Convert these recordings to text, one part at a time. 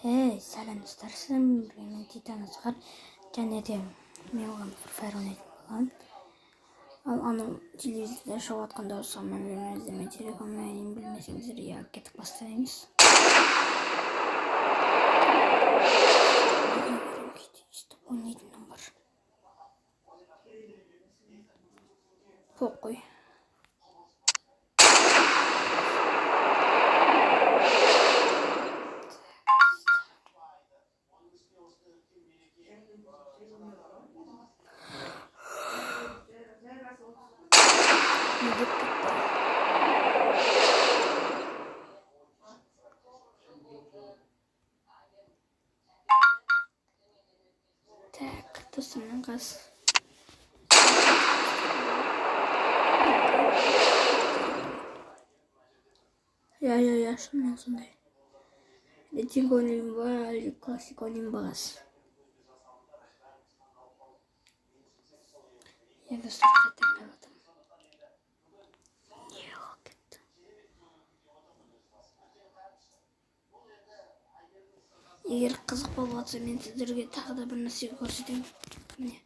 Сәлем достарым, мен Титан Асқар, және де мен оған Файр ойнайтын боламын. Ал аны телевизорда шоу атқанда осыған мән бермеңіздер, мен телефонымнан ойнаймын, білмесеңіздер, иә, кетіп бастаймыз. Ойнайтыным бар. Қой. Так, достымның қаз. Я, шынымен сондай. Рейтинг ойнаймын ба, әлде класика ойнаймын бағасы. Я достар қайтып қаладым. Кетті. Егер қызық болып жатса, мен сіздерге тағы да бір нәрсе көрсетемін. Міне.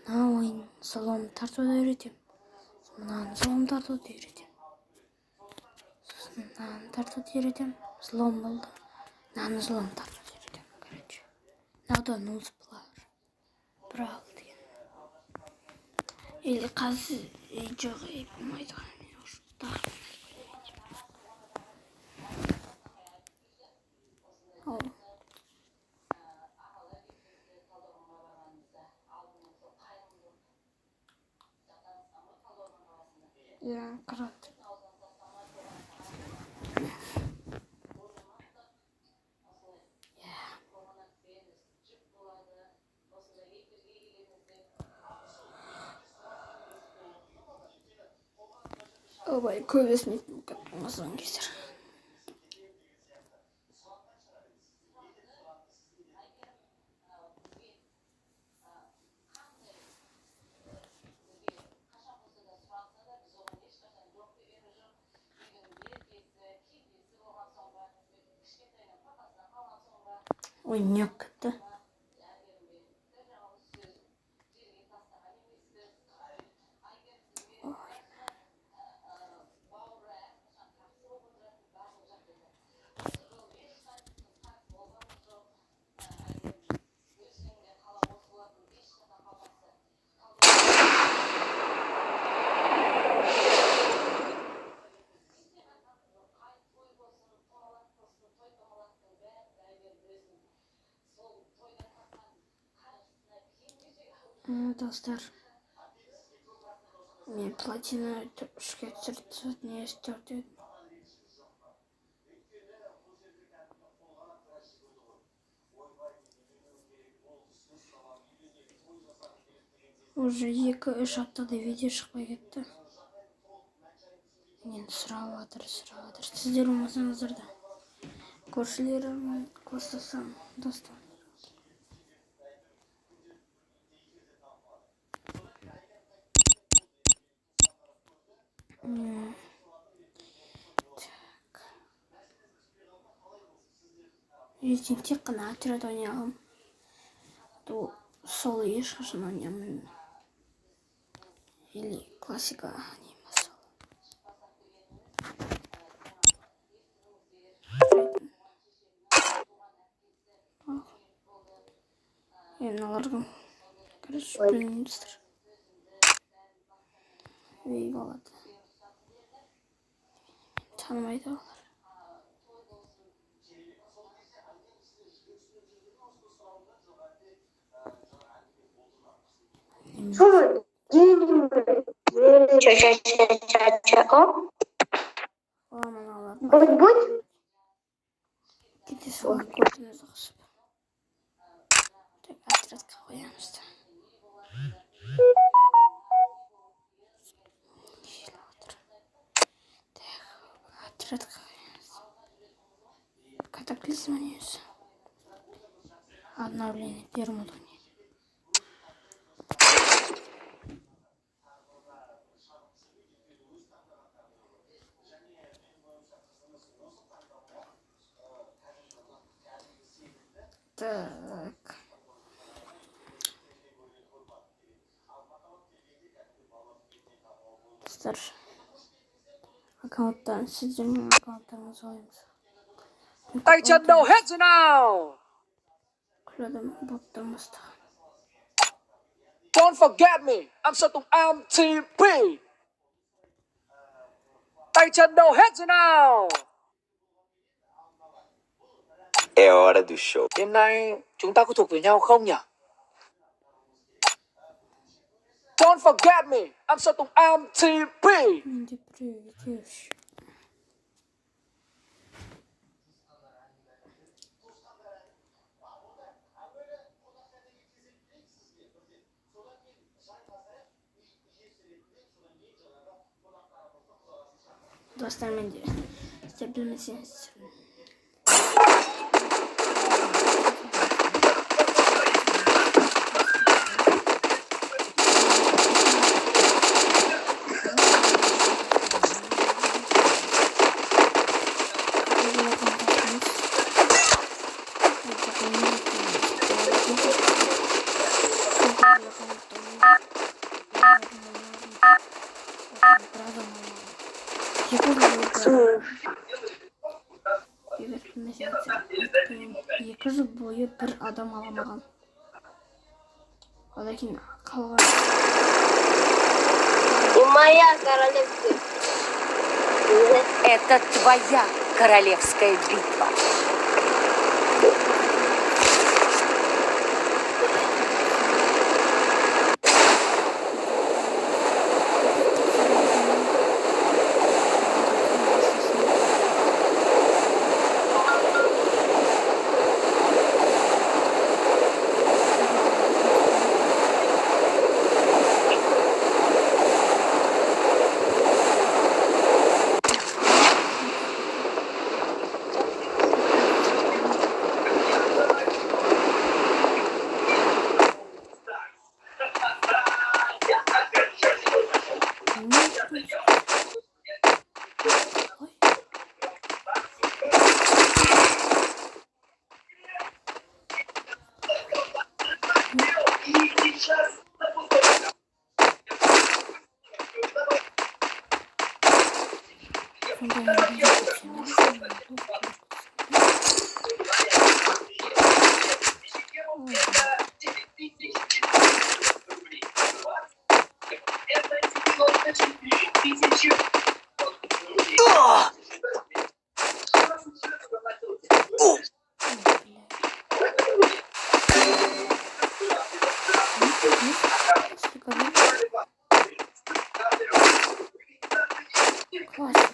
Мына ойын салон тартуды үйретемін. Мынаны салон тартуды үйретемін. Мынаны тартуды үйретемін. Слом болды. Мынаны слом тартуды үйретемін. Короче. Мынаудан ұлыс бұлар. Брал деген. Или қазір жоқ болмайды ғой. Мен уже тағы. Я крат. Ой, көбесін масаң кесір. Ой, не кетті. Достар, мен платина үшке түсірді, не істерді. Уже 2-3 аптада видео шықпай кетті. Мен сұрап жатыр. Сіздер болмасаңыздар да. Көршілерім қостасам, достар. Ертең тек қана отряд ойнағым. Соло ешқашан ойнамаймын. Или класика ойнаймын соло. Мыналардың, короче, білмейміздер. Үй болады. Танымайды олар. Будь. Кетесі олар көтіні зақсып. Так, отрядқа қоямызды. Отрядқа қоямызды. Катаклизм ойнаймыз. Обновление, первый мод ойнаймыз. Так. Старший. Аккаунттан сіздің аккаунттарыңыз ойымыз. Tay chân đầu hết rồi nào. Күләдім боттырмызды. Don't forget me, I'm Sơn Tùng MTP. Tay chân đầu hết rồi nào. É hora do show. Đêm nay chúng ta có thuộc về nhau không nhỉ? Don't forget me, I'm Sơn Tùng MTP. Менде біреу екеуіш. Достар менде істеп білмесеңіз. Екі жыл бойы бір адам аламаған. Одан кейін қалған. И моя королевская. Это твоя королевская битва. Класика.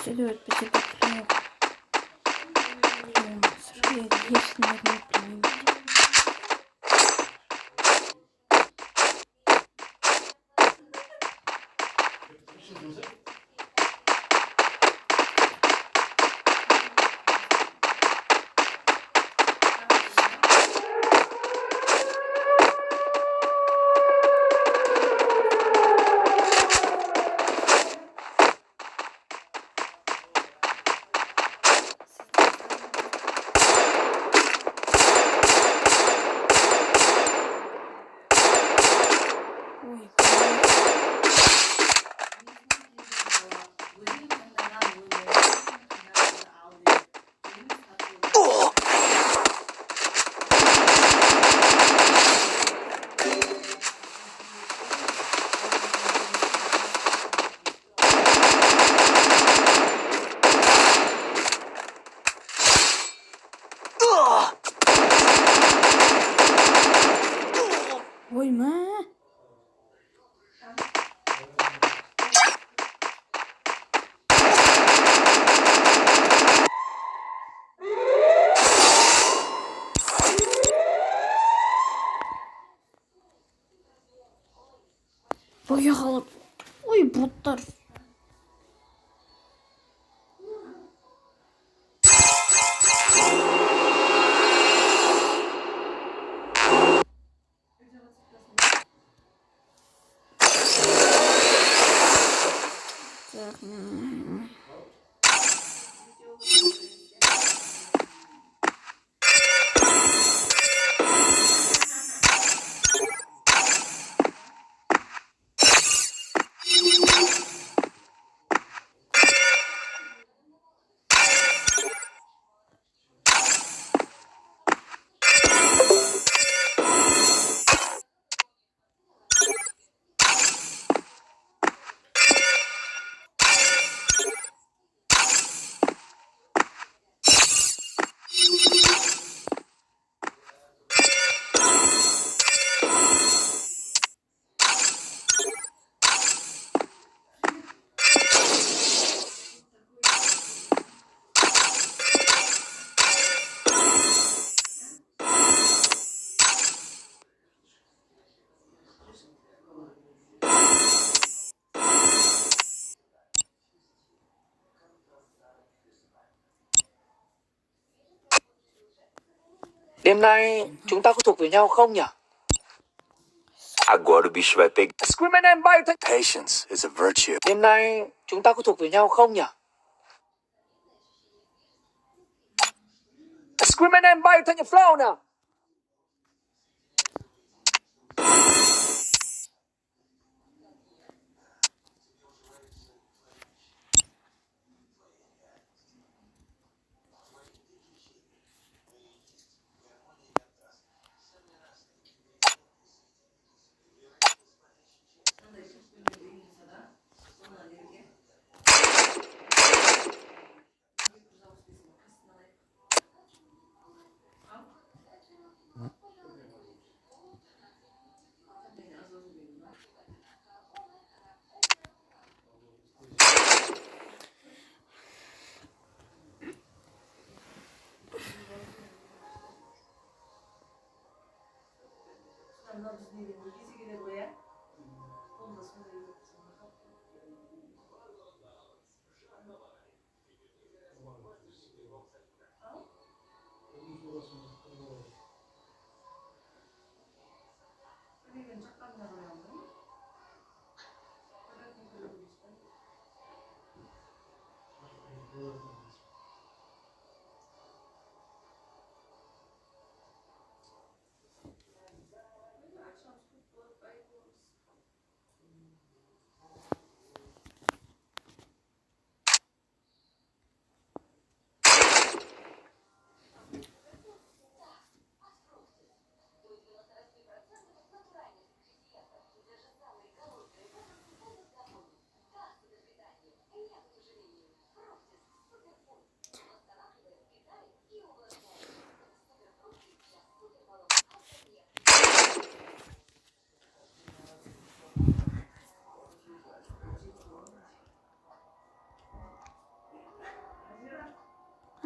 преследует по тебе клёв. Сожалею, если не примите. Ой, ой, ма. Поехала. Ой, боттар. Так, Đêm nay chúng ta có thuộc về nhau không nhỉ? Agora o bicho vai pegar. Scream and bay thay. Patience is a virtue. Đêm nay chúng ta có thuộc về nhau không nhỉ? Scream and bay thay nhịp flow nào.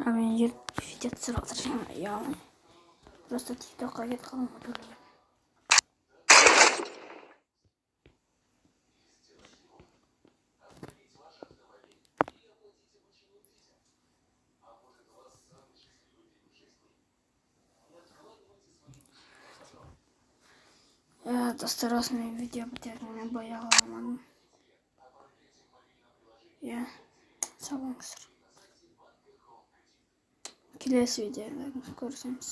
мен видео түсіріп жатыр. Яғни просто тиктокқа кетіп қалуым. Достар, осымен видео бітетініне баяғы алмадым. Сау болыңыздар. Келесі видеода көрісеміз.